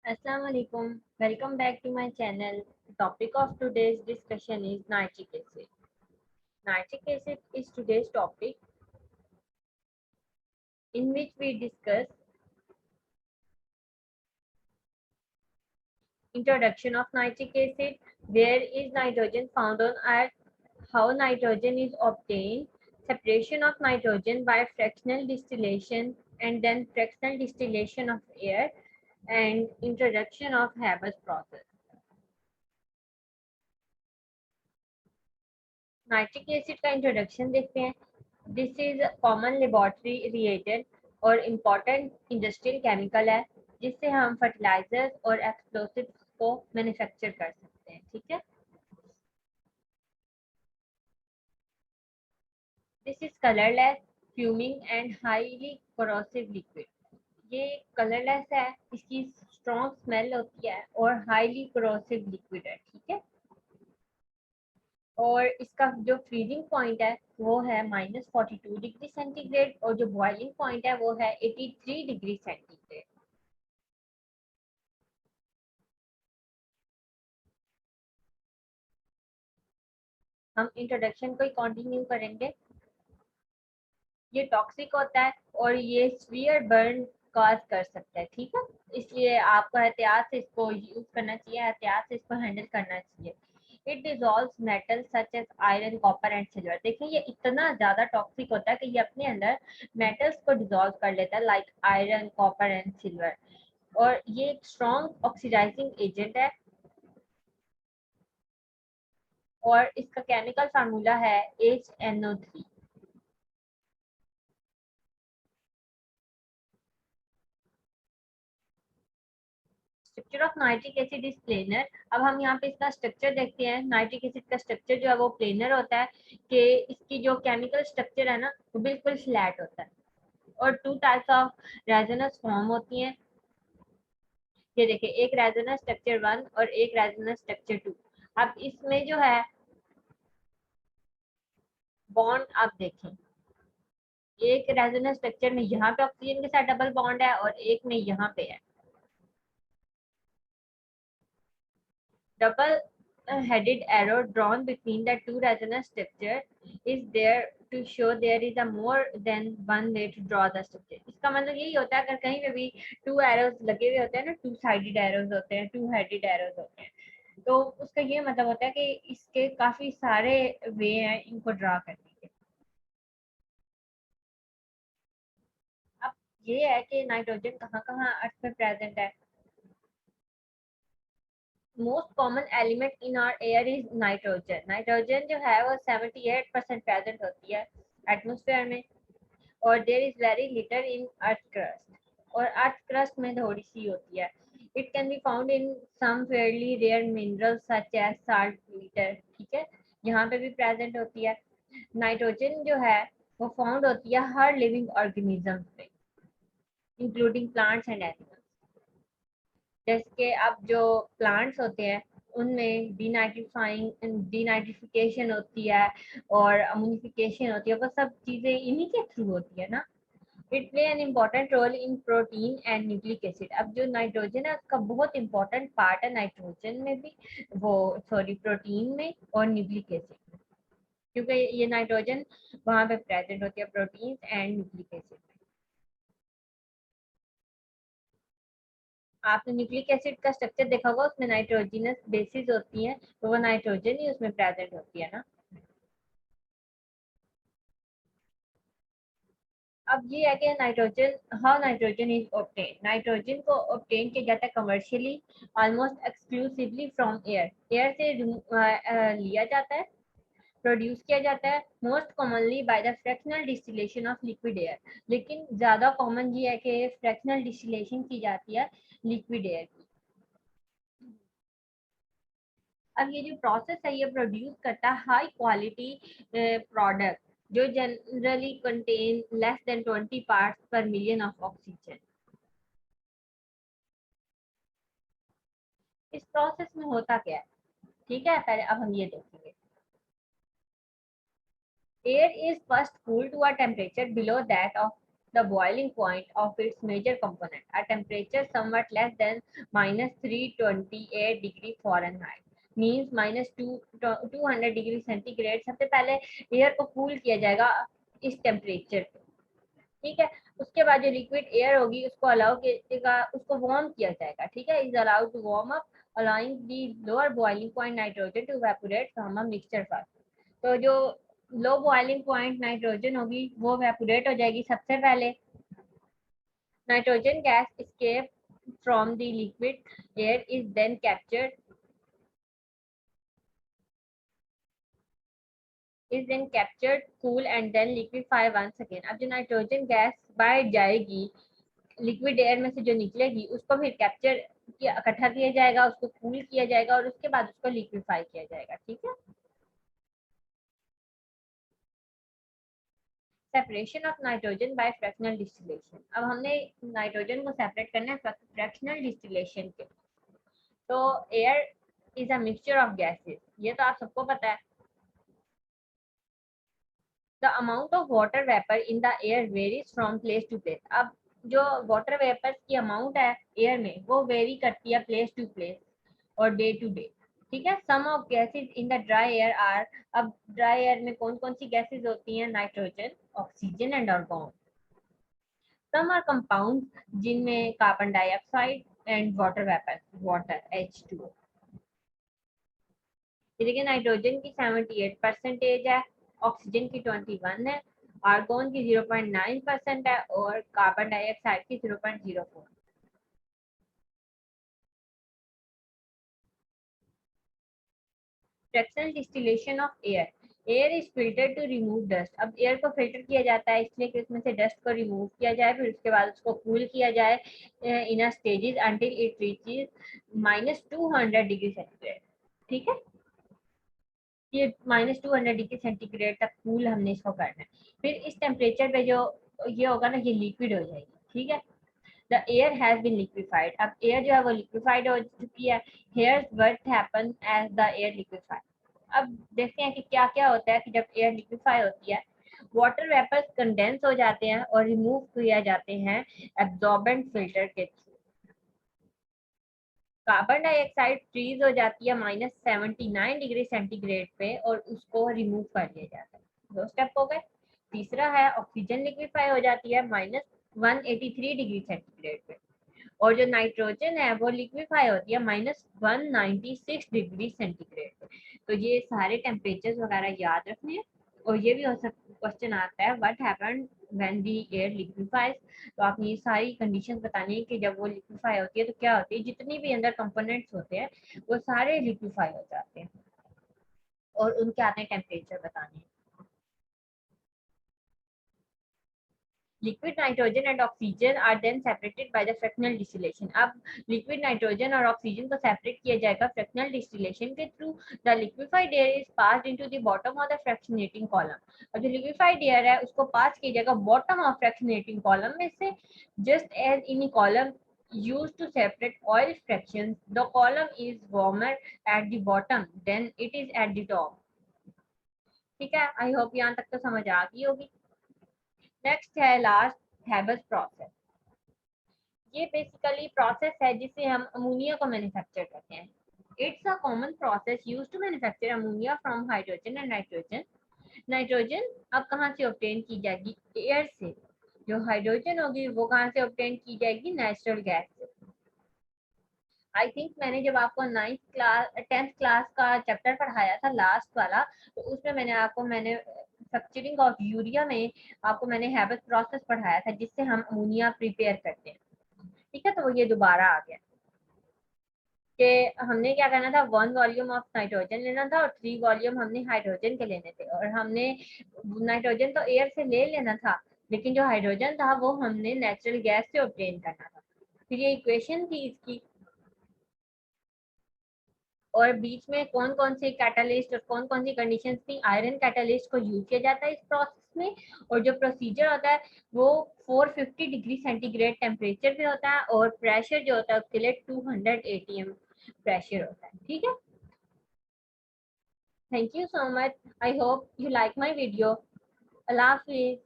Assalamu alaikum. Welcome back to my channel. The topic of today's discussion is nitric acid. Nitric acid is today's topic in which we discuss introduction of nitric acid, where is nitrogen found on earth, how nitrogen is obtained, separation of nitrogen by fractional distillation and then fractional distillation of air, and introduction of Haber's process. Nitric acid का introduction देखते हैं. This is common laboratory reagent और important industrial chemical है जिससे हम fertilisers और explosives को manufacture कर सकते हैं. ठीक है. This is colourless, fuming and highly corrosive liquid. ये कलरलेस है, इसकी स्ट्रॉन्ग स्मेल होती है और हाईली कोरोसिव लिक्विड है. ठीक है. और इसका जो फ्रीजिंग पॉइंट है वो है -42 डिग्री सेंटीग्रेड और जो बॉइलिंग पॉइंट है वो है 83 डिग्री सेंटीग्रेड. हम इंट्रोडक्शन को कंटिन्यू करेंगे. ये टॉक्सिक होता है और ये सीवियर बर्न कॉज कर सकता है. ठीक है. इसलिए आपको एहतियात से इसको यूज करना चाहिए, एहतियात से इसको हैंडल करना चाहिए. It dissolves metal such as iron, copper and silver. देखिए ये इतना ज्यादा टॉक्सिक होता है कि ये अपने अंदर मेटल्स को डिजॉल्व कर लेता है, like iron, copper and silver. और ये एक स्ट्रॉन्ग ऑक्सीडाइजिंग एजेंट है और इसका केमिकल फार्मूला है HNO3. Structure of nitric acid is planar. अब हम यहाँ पे इसका स्ट्रक्चर देखते हैं. नाइट्रिक एसिड का स्ट्रक्चर जो है वो प्लेनर होता है कि इसकी जो केमिकल स्ट्रक्चर है ना वो बिल्कुल फ्लैट होता है और two types of resonance form होती हैं. ये देखिए, एक रेजोनेंस स्ट्रक्चर 1 और एक रेजोनेंस स्ट्रक्चर 2. अब इसमें जो है बॉन्ड आप देखें, एक रेजोनेंस स्ट्रक्चर में यहाँ पे ऑक्सीजन के साथ डबल बॉन्ड है और एक में यहाँ पे है. Double headed arrow drawn between the two resonance structure is there to show there is a more than one way to draw the structure. इसका मतलब यही होता है अगर कहीं पे भी टू एरोज लगे हुए होते हैं ना, टू साइडेड एरोज होते हैं, टू हेडेड एरोज होते हैं, तो उसका ये मतलब होता है कि इसके काफी सारे वे हैं इनको ड्रा करने के. अब ये है कि नाइट्रोजन कहाँ कहाँ अर्थ पे प्रेजेंट है. Most common element in our air is nitrogen. Nitrogen जो है वो 78% प्रेजेंट होती है एटमोसफेयर में और there is very little in earth crust. और अर्थ क्रस्ट में थोड़ी सी होती है. It can be found in some fairly rare minerals such as saltpetre. ठीक है. यहाँ पे भी प्रेजेंट होती है. नाइट्रोजन जो है वो फाउंड होती है हर लिविंग ऑर्गेनिज्म पे इंक्लूडिंग प्लांट्स एंड एनिमल्स. जैसे कि अब जो प्लांट्स होते हैं उनमें डीनाइट्रिफिकेशन होती है और अमोनिफिकेशन होती है, वो सब चीजें इन्हीं के थ्रू होती है ना. It play an important role in protein and nucleic acid. अब जो नाइट्रोजन है उसका बहुत इंपॉर्टेंट पार्ट है नाइट्रोजन में भी, वो सॉरी प्रोटीन में और न्यूक्लिक एसिड में, क्योंकि ये नाइट्रोजन वहां पे प्रेजेंट होती है प्रोटीन एंड न्यूक्लिक एसिड. आपने न्यूक्लिक एसिड का स्ट्रक्चर देखा होगा, उसमें नाइट्रोजनस बेसिस होती हैं, तो वो नाइट्रोजन ही उसमें प्रेजेंट होती है ना. अब ये है कि nitrogen, how nitrogen is obtain. Nitrogen को ऑब्टेन किया जाता है commercially almost exclusively from air. Air से लिया जाता है, प्रोड्यूस किया जाता है most commonly bye the fractional distillation of liquid air. लेकिन ज़्यादा कॉमन ये है कि फ्रैक्शनल डिस्टिलेशन की जाती है लिक्विड एयर की. अब ये जो प्रोसेस है ये प्रोड्यूस करता है हाई क्वालिटी प्रोडक्ट जो generally contain less than 20 parts पर मिलियन ऑफ ऑक्सीजन. इस प्रोसेस में होता क्या है, ठीक है, पहले अब हम ये देखेंगे. Air is first cooled to a temperature below that of the boiling point of its major component, a temperature somewhat less than minus 328 degree Fahrenheit, means minus 200 degree centigrade. सबसे पहले एयर को कूल किया जाएगा इस temperature पे, ठीक है। उसके बाद जो लिक्विड एयर होगी उसको अलाउ किया, उसको वार्म किया जाएगा, ठीक है। Is allowed to warm up allowing the lower boiling point nitrogen to evaporate from a mixture first. तो जो लो बॉइलिंग पॉइंट नाइट्रोजन होगी वो इवेपोरेट हो जाएगी सबसे पहले। Nitrogen gas escape from the liquid air is then captured cool and then liquefy once again। अब जो नाइट्रोजन गैस बाहर जाएगी लिक्विड एयर में से जो निकलेगी उसको फिर कैप्चर इकट्ठा किया जाएगा, उसको कूल किया जाएगा और उसके बाद उसको लिक्विफाई किया जाएगा, ठीक है। Separation of nitrogen by fractional distillation. अब हमने नाइट्रोजन को सेपरेट करना है फ्रैक्शनल डिस्टिलेशन के। तो air is a mixture of gases, ये तो आप सबको पता है। The amount of water vapour in the air varies from place to place. अब जो वाटर वेपर्स की अमाउंट है एयर में वो वेरी करती है प्लेस टू प्लेस और डे टू डे, ठीक है। Some of gases in the dry air are, अब ड्राई एयर में कौन कौन सी गैसेस होती हैं? Nitrogen, oxygen and argon. Some are compound जिनमें carbon dioxide and water vapour, water H2O। देखिए नाइट्रोजन की 78% है, ऑक्सीजन की 21 है, आर्गन की 0.9% है और कार्बन डाइऑक्साइड की 0.04। Fractional distillation of air. Air is filter to remove dust. अब एयर को फिल्टर किया जाता है इसलिए कि उसमें से डस्ट को रिमूव किया जाए, फिर उसके बाद उसको कूल किया जाए in stages until it reaches -200 degree centigrade, ठीक है। ये -200 डिग्री सेंटीग्रेड तक कूल हमने इसको करना है। फिर इस टेम्परेचर पे जो ये होगा ना, ये लिक्विड हो जाएगी, ठीक है। The air has been liquefied. अब एयर जो है वो लिक्विफाइड हो चुकी है। Here's what happen as the air liquefied. अब देखते हैं कि क्या क्या होता है कि जब एयर लिक्विफाई होती है। वाटर वेपर्स कंडेंस हो जाते हैं और रिमूव किया जाते हैं एब्जॉर्बेंट फिल्टर के थ्रू। कार्बन डाइऑक्साइड फ्रीज हो जाती है -79 डिग्री सेंटीग्रेड पे और उसको रिमूव कर दिया जाता है। दो स्टेप हो गए। तीसरा है ऑक्सीजन लिक्विफाई हो जाती है -183 डिग्री सेंटीग्रेड पे और जो नाइट्रोजन है वो लिक्विफाई होती है -196 डिग्री सेंटीग्रेड पे। तो ये सारे टेम्परेचर वगैरह याद रखने हैं। और ये भी हो सकता क्वेश्चन आता है what happened when the air liquefies. तो आपने ये सारी कंडीशंस बतानी है कि जब वो लिक्विफाई होती है तो क्या होती है, जितनी भी अंदर कंपोनेंट्स होते हैं वो सारे लिक्विफाई हो जाते हैं और उनके आते हैं टेम्परेचर बताने हैं। Liquid nitrogen and oxygen are then separated by the fractional distillation. अब लिक्विड नाइट्रोजन और ऑक्सीजन को सेपरेट किया जाएगा फ्रैक्शनल डिस्टिलेशन के through. The liquefied air is passed into the bottom of the fractionating column. और जो लिक्विफाइड एयर है उसको पास किया जाएगा बॉटम ऑफ फ्रैक्शनेटिंग कॉलम में से। Just as in column used to separate oil fractions, the column is warmer at the bottom than it is at the top। ठीक है, आई होप यहाँ तक तो समझ आ गई होगी। नेक्स्ट है लास्ट हैबस प्रोसेस। ये बेसिकली प्रोसेस है जिससे हम अमोनिया को मैन्युफैक्चर करते हैं। It's a common process used to manufacture ammonia from hydrogen and nitrogen. Nitrogen अब कहाँ से ऑब्टेन की जाएगी? एयर से। जो हाइड्रोजन होगी वो कहाँ से ऑब्टेन की जाएगी? नेचुरल गैस से। आई थिंक मैंने जब आपको 10th क्लास का चैप्टर पढ़ाया था लास्ट वाला, तो उसमें मैंने स्ट्रक्चरिंग ऑफ यूरिया में आपको मैंने हैबस प्रोसेस पढ़ाया था जिससे हम अमोनिया प्रिपेयर करते हैं, ठीक है। तो वो ये दोबारा आ गया कि हमने क्या करना था, 1 वॉल्यूम ऑफ नाइट्रोजन लेना था और 3 वॉल्यूम हमने हाइड्रोजन के लेने थे। और हमने नाइट्रोजन तो एयर से ले लेना था, लेकिन जो हाइड्रोजन था वो हमने नेचुरल गैस से ऑब्टेन करना था। फिर ये इक्वेशन थी इसकी, और बीच में कौन कौन से कैटालिस्ट और कौन कौन सी कंडीशंस थी। आयरन कैटालिस्ट को यूज किया जाता है इस प्रोसेस में। और जो प्रोसीजर होता है वो 450 डिग्री सेंटीग्रेड टेम्परेचर पे होता है और प्रेशर जो होता है उसके लिए 200 atm प्रेशर होता है, ठीक है। Thank you so much, I hope you like my video. Allah Hafiz.